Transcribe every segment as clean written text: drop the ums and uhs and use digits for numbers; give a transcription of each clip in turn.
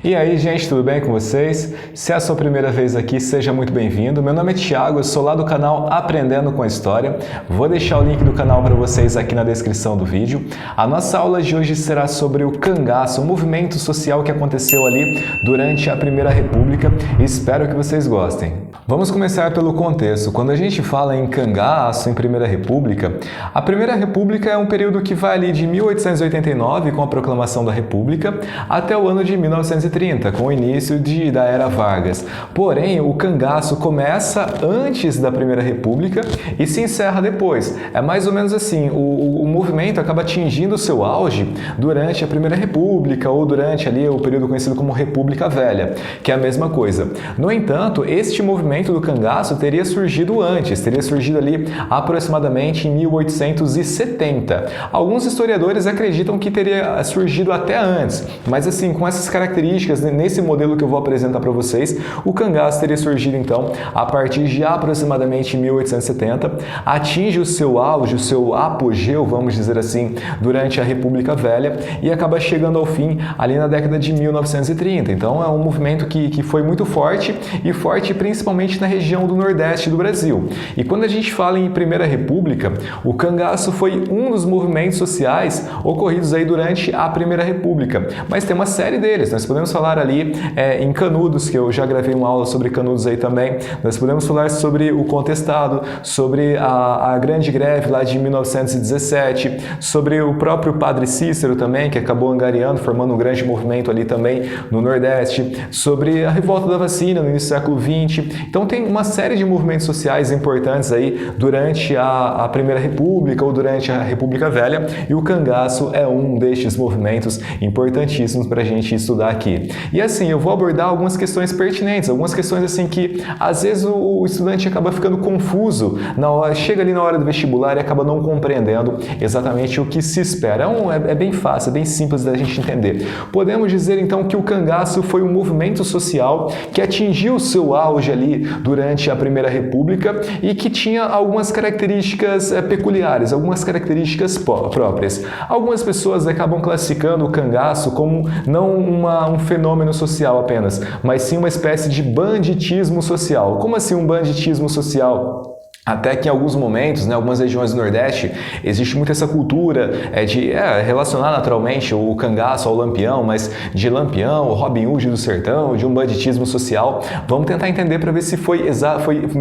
E aí, gente, tudo bem com vocês? Se é a sua primeira vez aqui, seja muito bem-vindo. Meu nome é Thiago, eu sou lá do canal Aprendendo com a História. Vou deixar o link do canal para vocês aqui na descrição do vídeo. A nossa aula de hoje será sobre o cangaço, um movimento social que aconteceu ali durante a Primeira República. Espero que vocês gostem. Vamos começar pelo contexto. Quando a gente fala em cangaço, em Primeira República, a Primeira República é um período que vai ali de 1889, com a proclamação da República, até o ano de 1930, com o início da Era Vargas. Porém, o cangaço começa antes da Primeira República e se encerra depois. É mais ou menos assim, o movimento acaba atingindo o seu auge durante a Primeira República ou durante ali o período conhecido como República Velha, que é a mesma coisa. No entanto, este movimento do cangaço teria surgido antes, teria surgido ali aproximadamente em 1870. Alguns historiadores acreditam que teria surgido até antes, mas assim, com essas características, nesse modelo que eu vou apresentar para vocês, o cangaço teria surgido então a partir de aproximadamente 1870, atinge o seu auge, o seu apogeu, vamos dizer assim, durante a República Velha e acaba chegando ao fim ali na década de 1930. Então é um movimento que foi muito forte e forte principalmente na região do Nordeste do Brasil. E quando a gente fala em Primeira República, o cangaço foi um dos movimentos sociais ocorridos aí durante a Primeira República, mas tem uma série deles. Nós podemos falar ali em Canudos, que eu já gravei uma aula sobre Canudos aí também. Nós podemos falar sobre o Contestado, sobre a Grande Greve lá de 1917, sobre o próprio Padre Cícero também, que acabou angariando, formando um grande movimento ali também no Nordeste, sobre a revolta da vacina no início do século XX. Então tem uma série de movimentos sociais importantes aí durante a Primeira República ou durante a República Velha, e o cangaço é um destes movimentos importantíssimos para a gente estudar aqui. E assim, eu vou abordar algumas questões pertinentes, algumas questões assim que às vezes o estudante acaba ficando confuso na hora, chega ali na hora do vestibular e acaba não compreendendo exatamente o que se espera. É bem fácil, é bem simples da gente entender. Podemos dizer então que o cangaço foi um movimento social que atingiu o seu auge ali durante a Primeira República e que tinha algumas características peculiares, algumas características próprias. Algumas pessoas acabam classificando o cangaço como não um fenômeno social apenas, mas sim uma espécie de banditismo social. Como assim um banditismo social? Até que em alguns momentos, né, algumas regiões do Nordeste, existe muito essa cultura de relacionar naturalmente o cangaço ao Lampião, mas de Lampião, o Robin Hood do sertão, de um banditismo social. Vamos tentar entender para ver se foi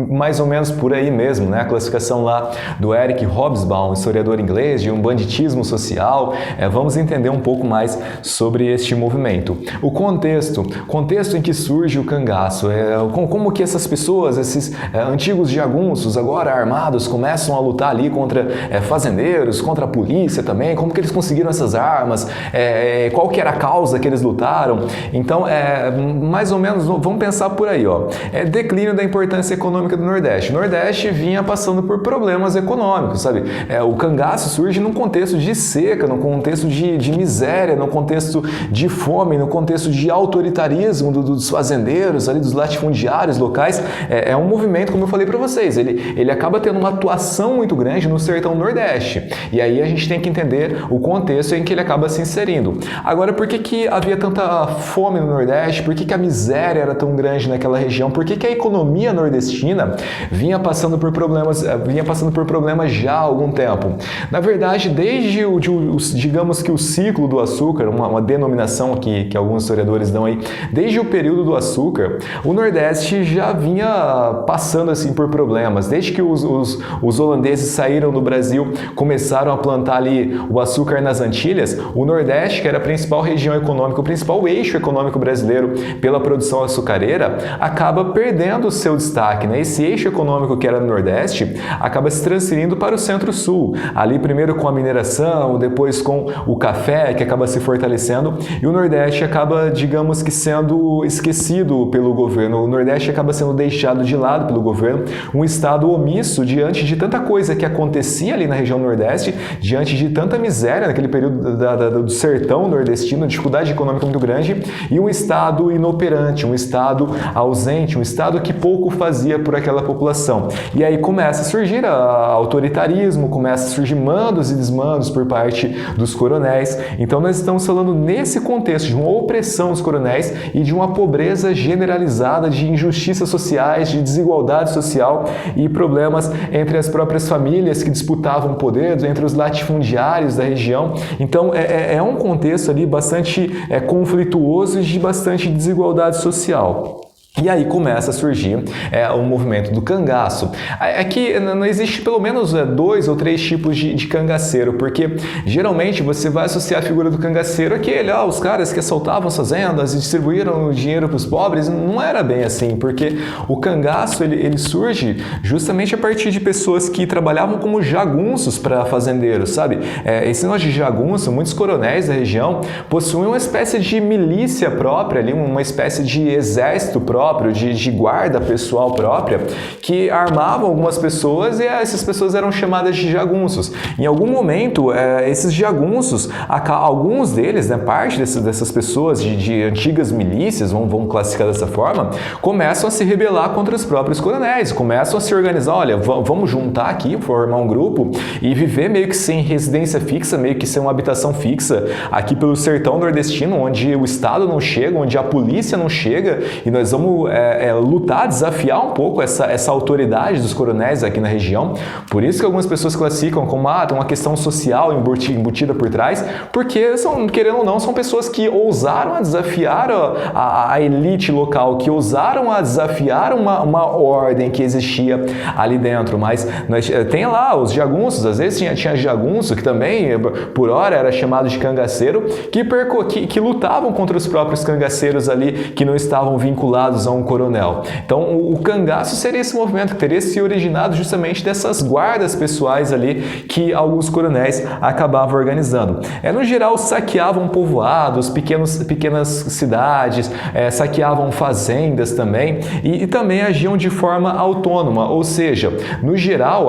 mais ou menos por aí mesmo, né? A classificação lá do Eric Hobsbawm, historiador inglês, de um banditismo social. Vamos entender um pouco mais sobre este movimento. O contexto em que surge o cangaço, como que essas pessoas, esses antigos jagunços, agora armados, começam a lutar ali contra fazendeiros, contra a polícia também, como que eles conseguiram essas armas, qual que era a causa que eles lutaram. Então, mais ou menos, vamos pensar por aí, declínio da importância econômica do Nordeste. O Nordeste vinha passando por problemas econômicos, sabe? O cangaço surge num contexto de seca, num contexto de miséria, num contexto de fome, num contexto de autoritarismo dos fazendeiros, ali dos latifundiários locais. É um movimento, como eu falei para vocês, ele acaba tendo uma atuação muito grande no sertão Nordeste. E aí a gente tem que entender o contexto em que ele acaba se inserindo. Agora, por que havia tanta fome no Nordeste? Por que a miséria era tão grande naquela região? Por que a economia nordestina vinha passando por problemas já há algum tempo? Na verdade, desde digamos que o ciclo do açúcar, uma denominação que alguns historiadores dão aí, desde o período do açúcar, o Nordeste já vinha passando assim por problemas. Desde que os holandeses saíram do Brasil, começaram a plantar ali o açúcar nas Antilhas, o Nordeste, que era a principal região econômica, o principal eixo econômico brasileiro pela produção açucareira, acaba perdendo o seu destaque, né? Esse eixo econômico que era no Nordeste acaba se transferindo para o Centro-Sul, ali primeiro com a mineração, depois com o café, que acaba se fortalecendo, e o Nordeste acaba, digamos que, sendo esquecido pelo governo. O Nordeste acaba sendo deixado de lado pelo governo, um estado omisso diante de tanta coisa que acontecia ali na região Nordeste, diante de tanta miséria naquele período do sertão nordestino, dificuldade econômica muito grande, e um Estado inoperante, um Estado ausente, um Estado que pouco fazia por aquela população. E aí começa a surgir autoritarismo, começa a surgir mandos e desmandos por parte dos coronéis. Então nós estamos falando nesse contexto de uma opressão dos coronéis e de uma pobreza generalizada, de injustiças sociais, de desigualdade social e problemas entre as próprias famílias que disputavam poder, entre os latifundiários da região. Então é um contexto ali bastante conflituoso e de bastante desigualdade social. E aí começa a surgir o movimento do cangaço. Aqui não existe pelo menos 2 ou 3 tipos de cangaceiro, porque geralmente você vai associar a figura do cangaceiro àquele, os caras que assaltavam fazendas e distribuíram o dinheiro para os pobres. Não era bem assim, porque o cangaço ele surge justamente a partir de pessoas que trabalhavam como jagunços para fazendeiros, sabe? Esse negócio de jagunço, muitos coronéis da região possuem uma espécie de milícia própria, ali, uma espécie de exército próprio, de guarda pessoal própria, que armavam algumas pessoas e essas pessoas eram chamadas de jagunços. Em algum momento, esses jagunços, alguns deles, parte dessas pessoas de antigas milícias, vamos classificar dessa forma, começam a se rebelar contra os próprios coronéis, começam a se organizar, olha, vamos juntar aqui, formar um grupo e viver meio que sem residência fixa, meio que sem uma habitação fixa, aqui pelo sertão nordestino, onde o Estado não chega, onde a polícia não chega, e nós vamos lutar, desafiar um pouco essa autoridade dos coronéis aqui na região. Por isso que algumas pessoas classificam como tem uma questão social embutida por trás, porque, querendo ou não, são pessoas que ousaram a desafiar a elite local, que ousaram a desafiar uma ordem que existia ali dentro. Mas tem lá os jagunços, às vezes tinha jagunço, que também, por hora, era chamado de cangaceiro, que lutavam contra os próprios cangaceiros ali, que não estavam vinculados a um coronel. Então, o cangaço seria esse movimento que teria se originado justamente dessas guardas pessoais ali que alguns coronéis acabavam organizando. No geral, saqueavam povoados, pequenas cidades, saqueavam fazendas também e também agiam de forma autônoma, ou seja, no geral,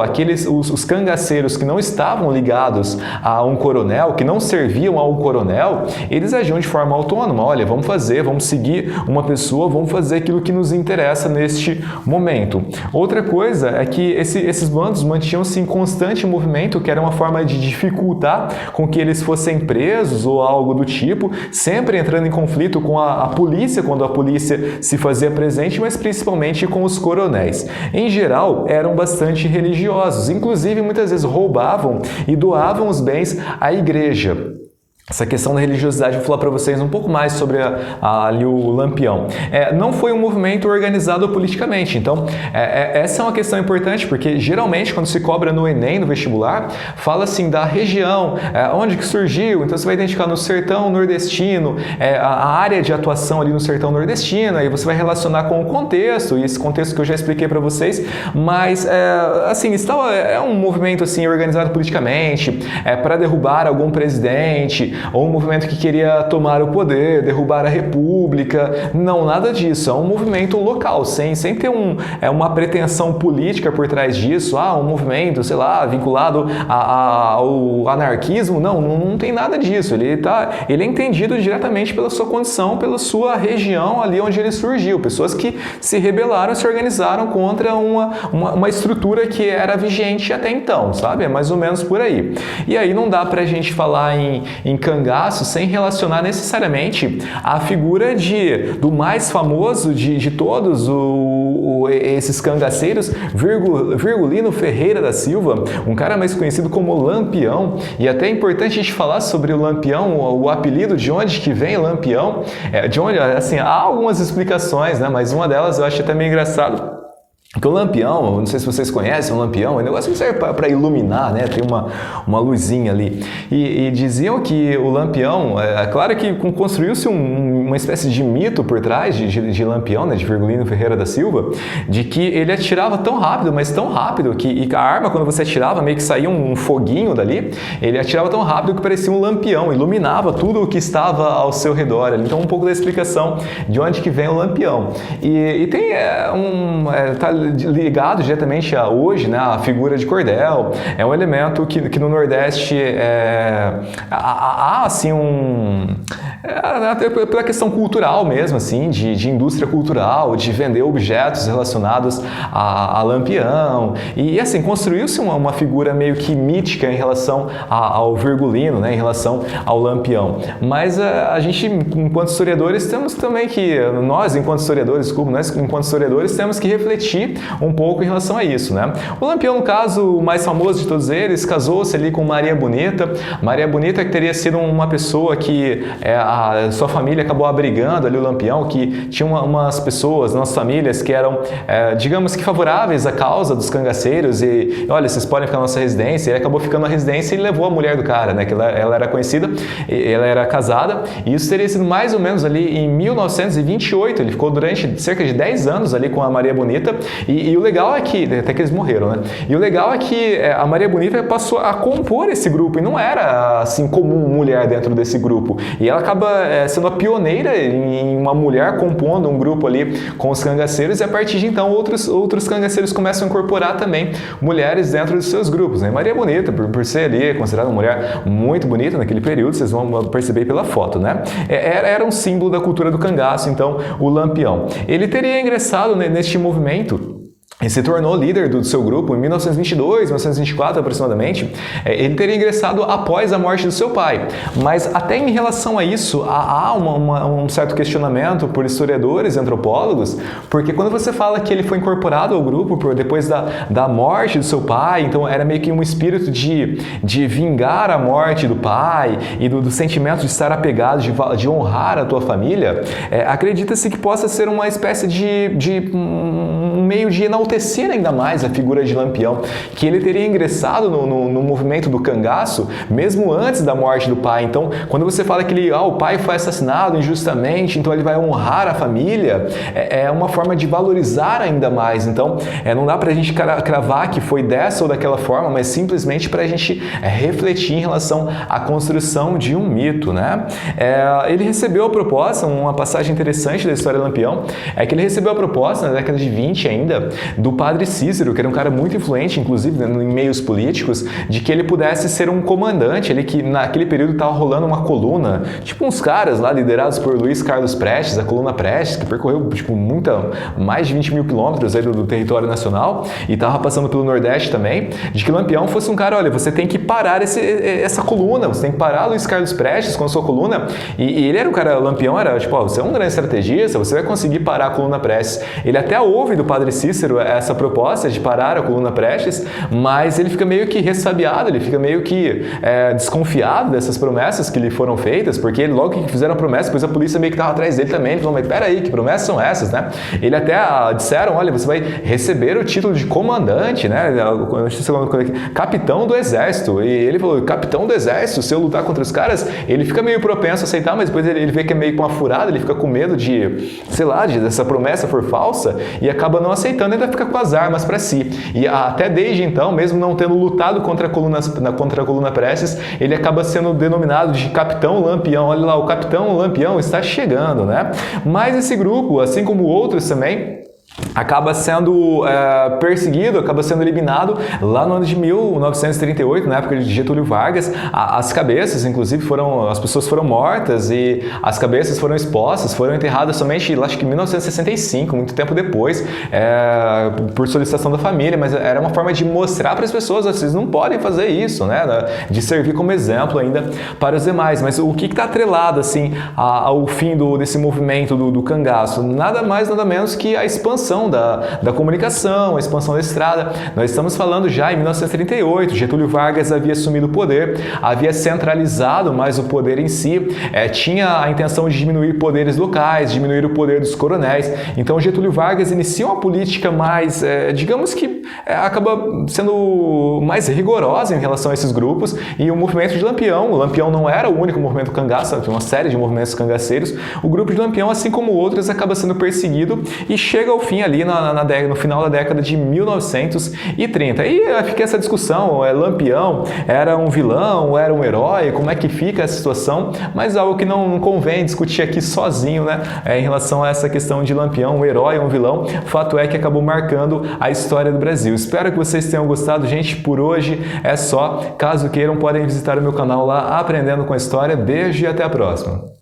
os cangaceiros que não estavam ligados a um coronel, que não serviam a um coronel, eles agiam de forma autônoma. Olha, vamos seguir uma pessoa, vamos fazer aquilo que nos interessa neste momento. Outra coisa é que esses bandos mantinham-se em constante movimento, que era uma forma de dificultar com que eles fossem presos ou algo do tipo, sempre entrando em conflito com a polícia, quando a polícia se fazia presente, mas principalmente com os coronéis. Em geral, eram bastante religiosos, inclusive muitas vezes roubavam e doavam os bens à igreja. Essa questão da religiosidade, eu vou falar para vocês um pouco mais sobre ali o Lampião. Não foi um movimento organizado politicamente, então essa é uma questão importante, porque geralmente quando se cobra no Enem, no vestibular, fala assim da região, onde que surgiu, então você vai identificar no sertão nordestino, a área de atuação ali no sertão nordestino, aí você vai relacionar com o contexto, e esse contexto que eu já expliquei para vocês, mas assim, é um movimento assim organizado politicamente, para derrubar algum presidente, ou um movimento que queria tomar o poder, derrubar a república. Não, nada disso. É um movimento local, sem ter uma pretensão política por trás disso. Um movimento, sei lá, vinculado ao anarquismo. Não tem nada disso. Ele é entendido diretamente pela sua condição, pela sua região ali onde ele surgiu. Pessoas que se rebelaram, se organizaram contra uma estrutura que era vigente até então, sabe? É mais ou menos por aí. E aí não dá pra gente falar em cangaço sem relacionar necessariamente a figura do mais famoso de todos esses cangaceiros, Virgulino Ferreira da Silva, um cara mais conhecido como Lampião. E até é importante a gente falar sobre o Lampião, o apelido, de onde que vem Lampião, de onde, assim, há algumas explicações, né? Mas uma delas eu acho até meio engraçado. Porque o lampião, não sei se vocês conhecem o lampião, é um negócio que serve para iluminar, né? Tem uma luzinha ali. E diziam que o lampião, claro que construiu-se uma espécie de mito por trás de Lampião, né? De Virgulino Ferreira da Silva, de que ele atirava tão rápido, mas tão rápido, que a arma, quando você atirava, meio que saía um foguinho dali, ele atirava tão rápido que parecia um lampião, iluminava tudo o que estava ao seu redor. Então, um pouco da explicação de onde que vem o lampião. E tem ligado diretamente a hoje, né, a figura de cordel. É um elemento que no Nordeste há assim pela questão cultural mesmo, assim, de indústria cultural, de vender objetos relacionados a Lampião. E assim, construiu-se uma figura meio que mítica em relação ao Virgulino, né, em relação ao Lampião. Mas a gente, enquanto historiadores, temos também nós, enquanto historiadores, temos que refletir um pouco em relação a isso, né? O Lampião, no caso, o mais famoso de todos eles, casou-se ali com Maria Bonita. Maria Bonita, que teria sido uma pessoa que a sua família acabou abrigando ali o Lampião, que tinha umas pessoas nas famílias que eram, digamos que favoráveis à causa dos cangaceiros e, olha, vocês podem ficar na nossa residência. Ele acabou ficando na residência e levou a mulher do cara, né? Que ela era conhecida, ela era casada, e isso teria sido mais ou menos ali em 1928. Ele ficou durante cerca de 10 anos ali com a Maria Bonita, e o legal é que, até que eles morreram, né? E o legal é que a Maria Bonita passou a compor esse grupo, e não era assim comum mulher dentro desse grupo, e ela acaba sendo a pioneira em uma mulher compondo um grupo ali com os cangaceiros, e a partir de então outros cangaceiros começam a incorporar também mulheres dentro dos seus grupos, né? Maria Bonita, por ser ali considerada uma mulher muito bonita naquele período, vocês vão perceber pela foto, né? Era um símbolo da cultura do cangaço, então, o Lampião. Ele teria ingressado neste movimento e se tornou líder do seu grupo em 1922, 1924 aproximadamente. Ele teria ingressado após a morte do seu pai. Mas até em relação a isso, há um certo questionamento por historiadores e antropólogos, porque quando você fala que ele foi incorporado ao grupo depois da morte do seu pai, então era meio que um espírito de vingar a morte do pai e do sentimento de estar apegado, de honrar a tua família, acredita-se que possa ser uma espécie de um meio de enaltecer ainda mais a figura de Lampião, que ele teria ingressado no movimento do cangaço mesmo antes da morte do pai. Então, quando você fala que o pai foi assassinado injustamente, então ele vai honrar a família, é uma forma de valorizar ainda mais. Então, não dá pra gente cravar que foi dessa ou daquela forma, mas simplesmente pra gente refletir em relação à construção de um mito, né? Ele recebeu a proposta, uma passagem interessante da história do Lampião, é que ele recebeu a proposta na década de 20 ainda, do padre Cícero, que era um cara muito influente, inclusive em meios políticos, de que ele pudesse ser um comandante, ele que naquele período estava rolando uma coluna, tipo uns caras lá liderados por Luiz Carlos Prestes, a coluna Prestes, que percorreu mais de 20 mil quilômetros aí do território nacional e estava passando pelo Nordeste também, de que Lampião fosse um cara, olha, você tem que parar essa coluna, você tem que parar Luiz Carlos Prestes com a sua coluna, e ele era um cara, Lampião era tipo, você é um grande estrategista, você vai conseguir parar a coluna Prestes. Ele até ouve do padre Cícero essa proposta de parar a coluna Prestes, mas ele fica meio que ressabiado, ele fica meio que desconfiado dessas promessas que lhe foram feitas, porque logo que fizeram a promessa, depois a polícia meio que estava atrás dele também, ele falou, mas peraí, que promessas são essas, né? Ele até disseram, olha, você vai receber o título de comandante, né? Capitão do exército, e ele falou, capitão do exército, se eu lutar contra os caras, ele fica meio propenso a aceitar, mas depois ele vê que é meio que uma furada, ele fica com medo dessa promessa for falsa, e acaba não aceitando, ainda fica com as armas para si. E até desde então, mesmo não tendo lutado contra a coluna Prestes, ele acaba sendo denominado de Capitão Lampião. Olha lá, o Capitão Lampião está chegando, né? Mas esse grupo, assim como outros também, acaba sendo perseguido, acaba sendo eliminado lá no ano de 1938, na época de Getúlio Vargas. As cabeças, inclusive, as pessoas foram mortas e as cabeças foram expostas, foram enterradas somente, acho que em 1965, muito tempo depois, por solicitação da família, mas era uma forma de mostrar para as pessoas, vocês não podem fazer isso, né? De servir como exemplo ainda para os demais. Mas o que está atrelado assim, ao fim desse movimento do cangaço? Nada mais, nada menos que a expansão da comunicação, a expansão da estrada. Nós estamos falando já em 1938, Getúlio Vargas havia assumido o poder, havia centralizado mais o poder em si, tinha a intenção de diminuir poderes locais, diminuir o poder dos coronéis. Então Getúlio Vargas inicia uma política mais, digamos que acaba sendo mais rigorosa em relação a esses grupos, e o movimento de Lampião, o Lampião não era o único movimento cangaço, tinha uma série de movimentos cangaceiros, o grupo de Lampião, assim como outros, acaba sendo perseguido e chega ao fim ali no final da década de 1930. E fica essa discussão, Lampião era um vilão, era um herói, como é que fica essa situação? Mas algo que não convém discutir aqui sozinho, né? Em relação a essa questão de Lampião, um herói ou um vilão, o fato é que acabou marcando a história do Brasil. Espero que vocês tenham gostado, gente. Por hoje é só. Caso queiram, podem visitar o meu canal lá, Aprendendo com a História. Beijo e até a próxima!